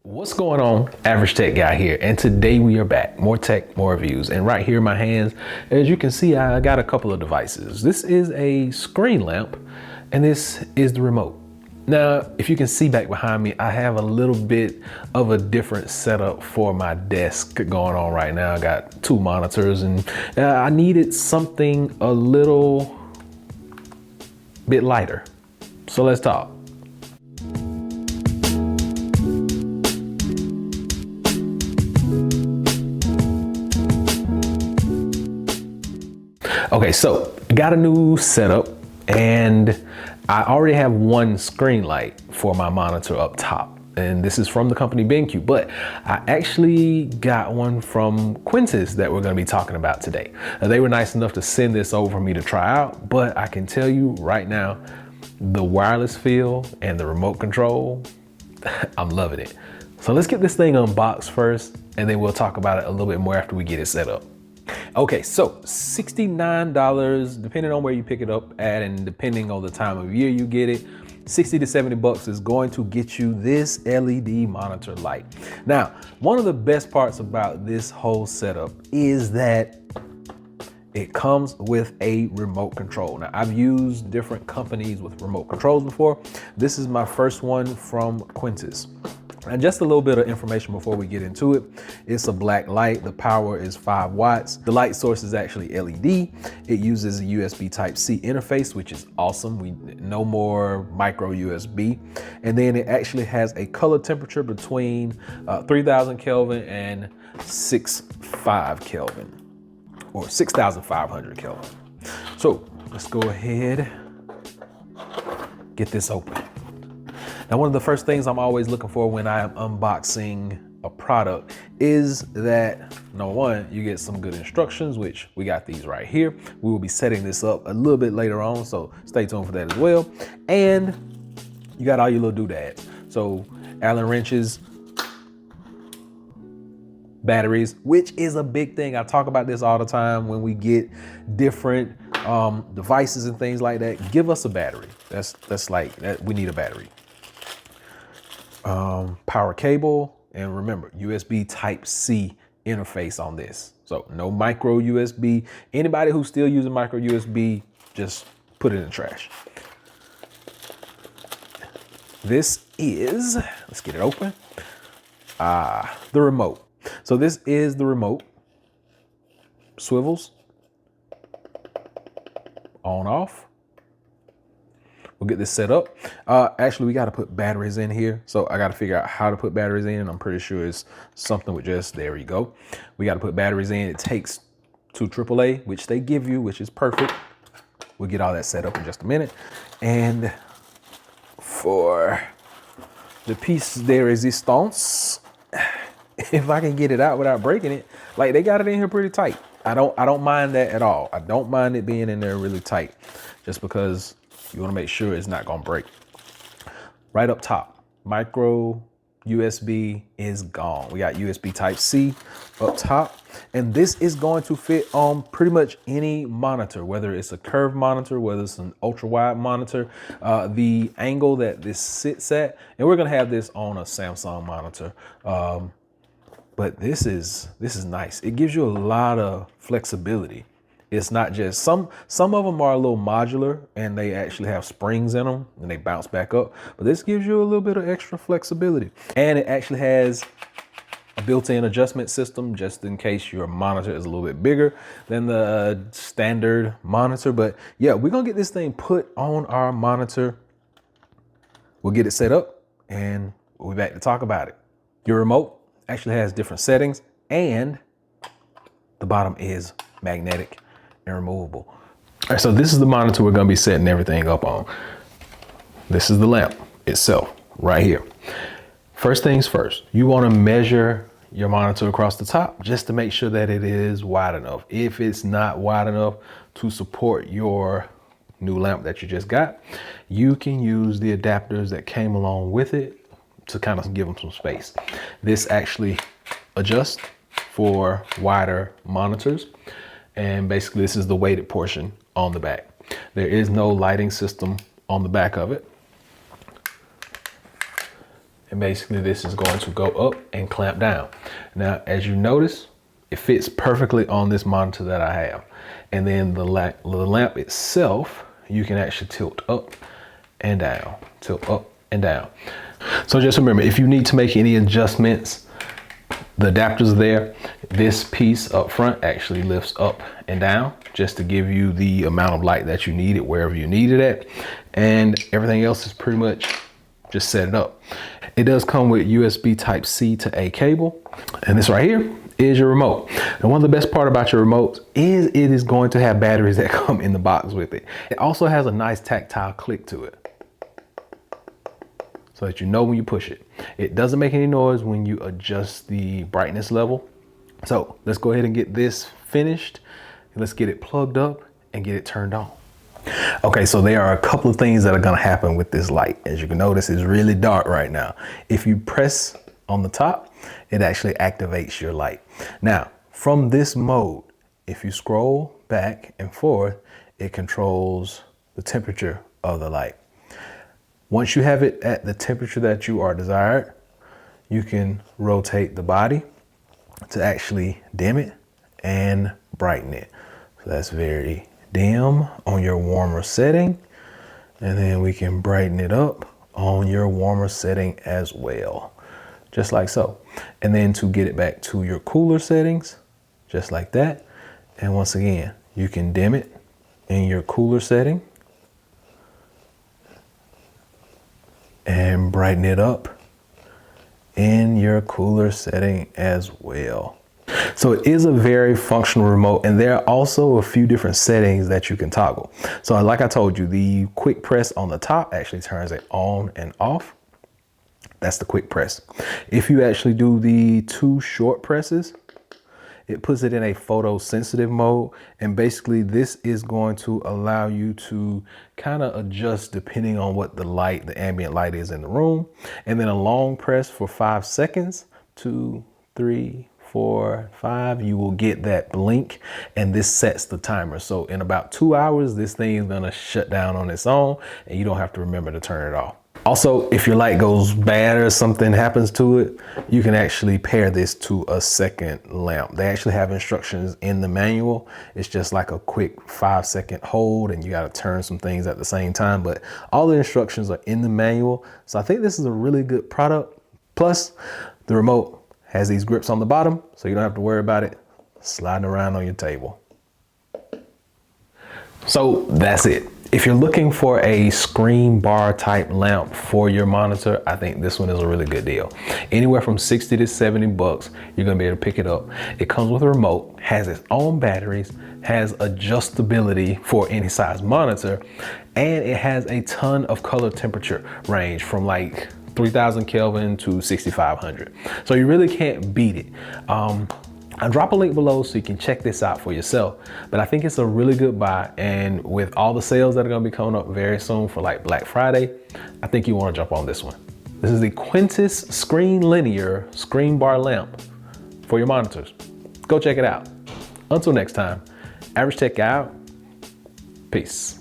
What's going on? Average Tech Guy here, and today we are back. More tech, more reviews. And right here in my hands, as you can see, I got a couple of devices. This is a screen lamp, and this is the remote. Now, if you can see back behind me, I have a little bit of a different setup for my desk going on right now. I got two monitors, and I needed something a little bit lighter. So let's talk. Okay, so I got a new setup and I already have one screen light for my monitor up top. And this is from the company BenQ, but I actually got one from Quntis that we're gonna be talking about today. Now, they were nice enough to send this over for me to try out, but I can tell you right now, the wireless feel and the remote control, I'm loving it. So let's get this thing unboxed first, and then we'll talk about it a little bit more after we get it set up. Okay, so $69, depending on where you pick it up at and depending on the time of year you get it, 60 to 70 bucks is going to get you this LED monitor light. Now, one of the best parts about this whole setup is that it comes with a remote control. Now, I've used different companies with remote controls before. This is my first one from Quntis. And just a little bit of information before we get into it. It's a black light. The power is 5 watts. The light source is actually LED. It uses a USB Type-C interface, which is awesome. No more micro USB. And then it actually has a color temperature between 3000 Kelvin and 65 Kelvin, or 6500 Kelvin. So let's go ahead, get this open. Now, one of the first things I'm always looking for when I am unboxing a product is that, number one, you get some good instructions, which we got these right here. We will be setting this up a little bit later on, so stay tuned for that as well. And you got all your little doodads. So Allen wrenches, batteries, which is a big thing. I talk about this all the time when we get different devices and things like that. Give us a battery. That's like that. We need a battery. Power cable, and remember, USB Type-C interface on this. So no micro USB. Anybody who's still using micro USB, just put it in the trash. This is, let's get it open. The remote. So this is the remote. Swivels. On, off. We'll get this set up. Actually, we got to put batteries in here. So I got to figure out how to put batteries in. I'm pretty sure it's something with just, there we go. We got to put batteries in. It takes 2 AAA, which they give you, which is perfect. We'll get all that set up in just a minute. And for the piece de resistance, if I can get it out without breaking it, like they got it in here pretty tight. I don't mind that at all. I don't mind it being in there really tight, just because you want to make sure it's not going to break. Right up top, micro USB is gone. We got USB Type-C up top, and this is going to fit on pretty much any monitor, whether it's a curved monitor, whether it's an ultra wide monitor, the angle that this sits at, and we're going to have this on a Samsung monitor. But this is nice. It gives you a lot of flexibility. It's not just, some of them are a little modular and they actually have springs in them and they bounce back up. But this gives you a little bit of extra flexibility. And it actually has a built-in adjustment system just in case your monitor is a little bit bigger than the standard monitor. But yeah, we're gonna get this thing put on our monitor. We'll get it set up and we'll be back to talk about it. Your remote actually has different settings, and the bottom is magnetic and removable. All right, so this is the monitor we're gonna be setting everything up on. This is the lamp itself right here. First things first, you wanna measure your monitor across the top just to make sure that it is wide enough. If it's not wide enough to support your new lamp that you just got, you can use the adapters that came along with it to kind of give them some space. This actually adjusts for wider monitors. And basically this is the weighted portion on the back. There is no lighting system on the back of it. And basically this is going to go up and clamp down. Now, as you notice, it fits perfectly on this monitor that I have. And then the lamp itself, you can actually tilt up and down, tilt up and down. So just remember, if you need to make any adjustments, the adapter's there. This piece up front actually lifts up and down just to give you the amount of light that you need it wherever you need it at. And everything else is pretty much just set it up. It does come with USB Type-C to A cable. And this right here is your remote. And one of the best part about your remote is it is going to have batteries that come in the box with it. It also has a nice tactile click to it, so that you know when you push it. It doesn't make any noise when you adjust the brightness level. So let's go ahead and get this finished. Let's get it plugged up and get it turned on. Okay, so there are a couple of things that are gonna happen with this light. As you can notice, it's really dark right now. If you press on the top, it actually activates your light. Now, from this mode, if you scroll back and forth, it controls the temperature of the light. Once you have it at the temperature that you are desired, you can rotate the body to actually dim it and brighten it. So that's very dim on your warmer setting. And then we can brighten it up on your warmer setting as well, just like so. And then to get it back to your cooler settings, just like that. And once again, you can dim it in your cooler setting and brighten it up in your cooler setting as well. So it is a very functional remote, and there are also a few different settings that you can toggle. So like I told you, the quick press on the top actually turns it on and off. That's the quick press. If you actually do the 2 short presses, it puts it in a photosensitive mode. And basically this is going to allow you to kind of adjust depending on what the light, the ambient light is in the room. And then a long press for 5 seconds, 2, 3, 4, 5, you will get that blink, and this sets the timer. So in about 2 hours, this thing is gonna shut down on its own and you don't have to remember to turn it off. Also, if your light goes bad or something happens to it, you can actually pair this to a second lamp. They actually have instructions in the manual. It's just like a quick 5-second hold and you gotta turn some things at the same time, but all the instructions are in the manual. So I think this is a really good product. Plus, the remote has these grips on the bottom, so you don't have to worry about it sliding around on your table. So that's it. If you're looking for a screen bar type lamp for your monitor, I think this one is a really good deal. Anywhere from 60 to 70 bucks, you're gonna be able to pick it up. It comes with a remote, has its own batteries, has adjustability for any size monitor, and it has a ton of color temperature range from like 3000 Kelvin to 6500. So you really can't beat it. I'll drop a link below so you can check this out for yourself, but I think it's a really good buy. And with all the sales that are gonna be coming up very soon for like Black Friday, I think you wanna jump on this one. This is the Quntis Screen Linear Screen Bar Lamp for your monitors. Go check it out. Until next time, Average Tech out. Peace.